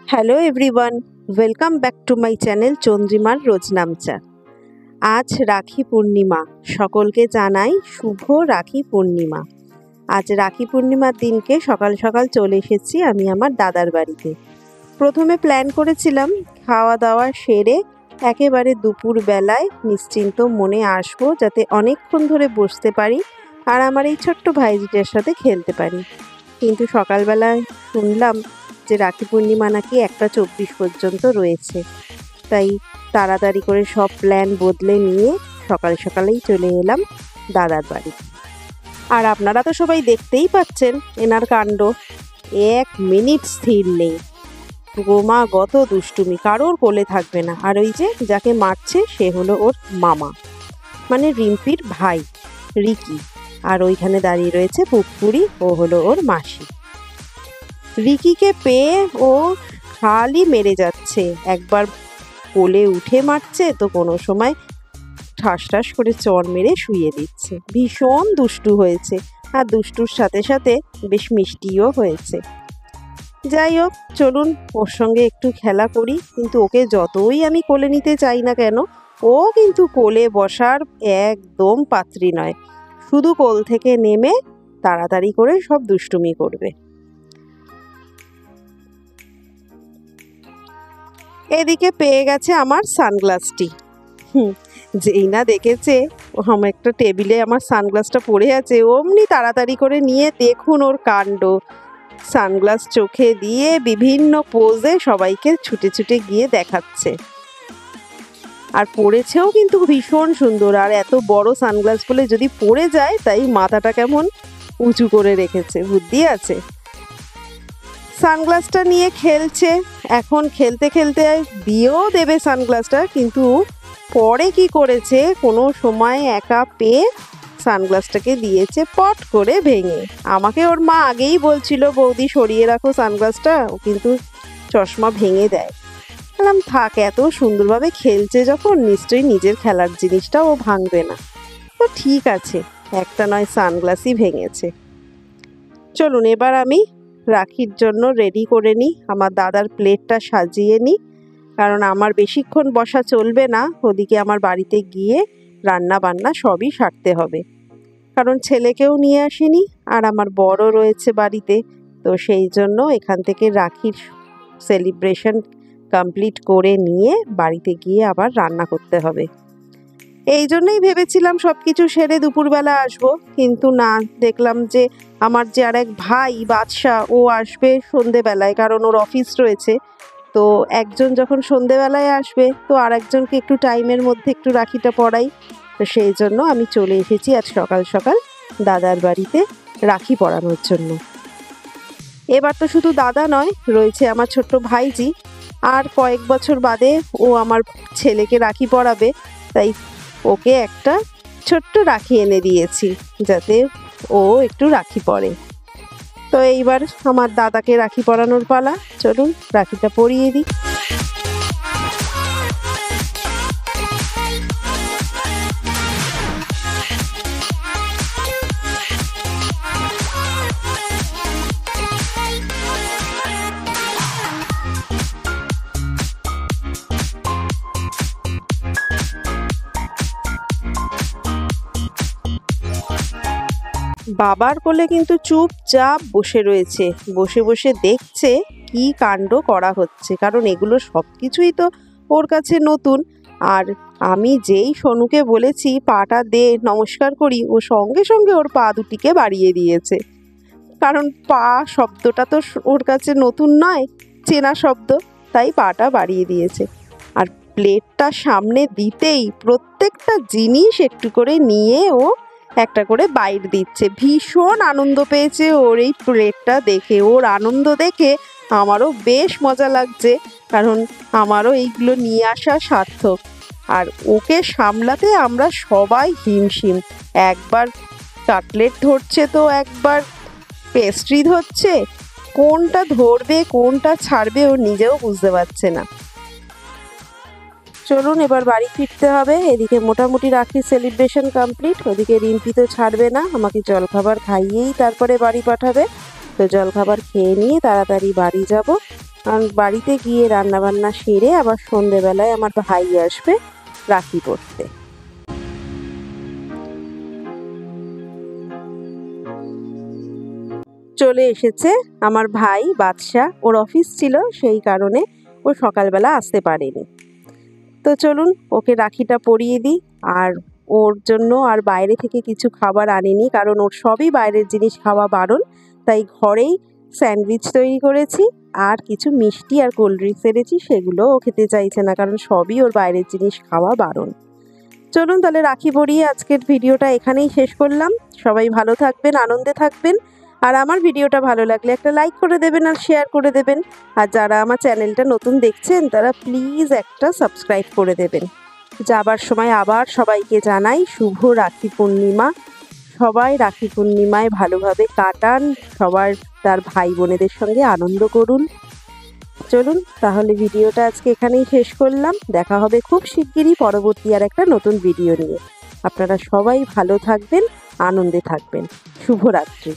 Hello everyone, welcome back to my channel চন্দ্রিমার রোজ নামচা। আজ রাখি পূর্ণিমা, সকলকে জানাই শুভ রাখি পূর্ণিমা। আজ রাখি পূর্ণিমার দিনকে সকাল সকাল চলে এসেছি আমি আমার দাদার বাড়িতে। প্রথমে প্ল্যান করেছিলাম খাওয়া দাওয়া সেরে একেবারে দুপুর বেলায় নিশ্চিন্ত মনে আসবো, যাতে অনেকক্ষণ ধরে বসতে পারি আর আমার এই ছোট্ট ভাইজিটার সাথে খেলতে পারি। কিন্তু সকালবেলায় শুনলাম যে রাখি পূর্ণিমা নাকি 1:24 পর্যন্ত রয়েছে, তাই তাড়াতাড়ি করে সব প্ল্যান বদলে নিয়ে সকাল সকালেই চলে এলাম দাদার বাড়ি। আর আপনারা তো সবাই দেখতেই পাচ্ছেন এনার কাণ্ড, 1 মিনিট স্থির নেই, ক্রমাগত দুষ্টুমি, কারোর কোলে থাকবে না। আর ওই যে যাকে মারছে সে হলো ওর মামা, মানে রিম্পির ভাই রিকি। আর ওইখানে দাঁড়িয়ে রয়েছে পুকুরি, ও হলো ওর মাসি। রিকিকে পেয়ে ও খালি মেরে যাচ্ছে, একবার কোলে উঠে মারছে তো কোনো সময় ঠাস ঠাস করে চড় মেরে শুইয়ে দিচ্ছে। ভীষণ দুষ্টু হয়েছে, আর দুষ্টুর সাথে সাথে বেশ মিষ্টিও হয়েছে। যাই হোক, চলুন ওর সঙ্গে একটু খেলা করি। কিন্তু ওকে যতই আমি কোলে নিতে চাই না কেন, ও কিন্তু কোলে বসার একদম পাত্রী নয়, শুধু কোল থেকে নেমে তাড়াতাড়ি করে সব দুষ্টুমি করবে। এদিকে পেয়ে গেছে আমার সানগ্লাসটি। যেই না দেখেছে আমার একটা টেবিলে আমার সানগ্লাসটা পড়ে আছে, অমনি তাড়াতাড়ি করে নিয়ে দেখুন ওর কাণ্ড, সানগ্লাস চোখে দিয়ে বিভিন্ন পোজে সবাইকে ছুটে ছুটে গিয়ে দেখাচ্ছে। আর পড়েছেও কিন্তু ভীষণ সুন্দর, আর এত বড় সানগ্লাস বলে যদি পড়ে যায় তাই মাথাটা কেমন উঁচু করে রেখেছে, বুদ্ধি আছে। সানগ্লাসটা নিয়ে খেলছে, এখন খেলতে খেলতে দিয়েও দেবে সানগ্লাসটা, কিন্তু পরে কি করেছে, কোনো সময় একা পেয়ে সানগ্লাসটাকে দিয়েছে পট করে ভেঙে। আমাকে ওর মা আগেই বলছিল, বৌদি সরিয়ে রাখো সানগ্লাসটা, ও কিন্তু চশমা ভেঙে দেয়। বললাম থাক, এত সুন্দরভাবে খেলছে যখন নিশ্চয়ই নিজের খেলার জিনিসটা ও ভাঙবে না। তো ঠিক আছে, একটা নয় সানগ্লাসই ভেঙেছে। চলুন এবার আমি রাখির জন্য রেডি করে নিই, আমার দাদার প্লেটটা সাজিয়ে নিই, কারণ আমার বেশিক্ষণ বসা চলবে না, ওদিকে আমার বাড়িতে গিয়ে রান্না বান্না সবই সারতে হবে। কারণ ছেলেকেও নিয়ে আসিনি, আর আমার বড় রয়েছে বাড়িতে, তো সেই জন্য এখান থেকে রাখির সেলিব্রেশন কমপ্লিট করে নিয়ে বাড়িতে গিয়ে আবার রান্না করতে হবে। এই জন্যই ভেবেছিলাম সব কিছু সেরে দুপুরবেলা আসবো, কিন্তু না, দেখলাম যে আমার যে আর এক ভাই বাদশা, ও আসবে সন্ধেবেলায়, কারণ ওর অফিস রয়েছে। তো একজন যখন সন্ধেবেলায় আসবে তো আর একজনকে একটু টাইমের মধ্যে একটু রাখিটা পরাই। তো সেই জন্য আমি চলে এসেছি আজ সকাল সকাল দাদার বাড়িতে রাখি পরানোর জন্য। এবার তো শুধু দাদা নয়, রয়েছে আমার ছোট্ট ভাইজি, আর কয়েক বছর বাদে ও আমার ছেলেকে রাখি পরাবে, তাই ওকে একটা ছোট্ট রাখি এনে দিয়েছি যাতে ও একটু রাখি পরে। তো এইবার আমার দাদাকে রাখি পরানোর পালা, চলুন রাখিটা পরিয়ে দিই। বাবার কোলে কিন্তু চুপচাপ বসে রয়েছে, বসে বসে দেখছে কি কাণ্ড করা হচ্ছে, কারণ এগুলো সব কিছুই তো ওর কাছে নতুন। আর আমি যেই সোনুকে বলেছি পাটা দে নমস্কার করি, ও সঙ্গে সঙ্গে ওর পা দুটিকে বাড়িয়ে দিয়েছে, কারণ পা শব্দটা তো ওর কাছে নতুন নয়, চেনা শব্দ, তাই পাটা বাড়িয়ে দিয়েছে। আর প্লেটটা সামনে দিতেই প্রত্যেকটা জিনিস একটু করে নিয়ে ও একটা করে বাইট দিচ্ছে। ভীষণ আনন্দ পেয়েছে ওর এই প্লেটটা দেখে, ওর আনন্দ দেখে আমারও বেশ মজা লাগছে, কারণ আমারও এইগুলো নিয়ে আসা সার্থক। আর ওকে সামলাতে আমরা সবাই হিমশিম, একবার কাটলেট ধরছে তো একবার পেস্ট্রি ধরছে, কোনটা ধরবে কোনটা ছাড়বে ও নিজেও বুঝতে পারছে না। চলুন এবার বাড়ি ফিরতে হবে। এদিকে মোটামুটি রাখির সেলিব্রেশন কমপ্লিট, ওদিকে রিম্পি তো ছাড়বে না, আমাকে জলখাবার খাইয়েই তারপরে বাড়ি পাঠাবে। তো জলখাবার খেয়ে নিয়ে তাড়াতাড়ি বাড়ি যাব। কারণ বাড়িতে গিয়ে রান্নাবান্না সেরে আবার সন্ধেবেলায় আমার ভাই আসবে রাখি পড়তে। চলে এসেছে আমার ভাই বাদশা, ওর অফিস ছিল সেই কারণে ও সকালবেলা আসতে পারেনি। তো চলুন ওকে রাখিটা পরিয়ে দিই। আর ওর জন্য আর বাইরে থেকে কিছু খাবার আনিনি, কারণ ওর সবই বাইরের জিনিস খাওয়া বারণ। তাই ঘরেই স্যান্ডউইচ তৈরি করেছি আর কিছু মিষ্টি আর কোল্ড ড্রিঙ্কস এনেছি, সেগুলো ও খেতে চাইছে না, কারণ সবই ওর বাইরের জিনিস খাওয়া বারণ। চলুন তাহলে রাখি পরিয়ে আজকের ভিডিওটা এখানেই শেষ করলাম। সবাই ভালো থাকবেন, আনন্দে থাকবেন। আর আমার ভিডিওটা ভালো লাগলে একটা লাইক করে দেবেন আর শেয়ার করে দেবেন। আর যারা আমার চ্যানেলটা নতুন দেখছেন তারা প্লিজ একটা সাবস্ক্রাইব করে দেবেন। যাবার সময় আবার সবাইকে জানাই শুভ রাখি পূর্ণিমা। সবাই রাখি পূর্ণিমায় ভালোভাবে কাটান, সবার তার ভাই বোনেদের সঙ্গে আনন্দ করুন। চলুন তাহলে ভিডিওটা আজকে এখানেই শেষ করলাম। দেখা হবে খুব শিগগিরই পরবর্তী আর একটা নতুন ভিডিও নিয়ে। আপনারা সবাই ভালো থাকবেন, আনন্দে থাকবেন। শুভরাত্রি।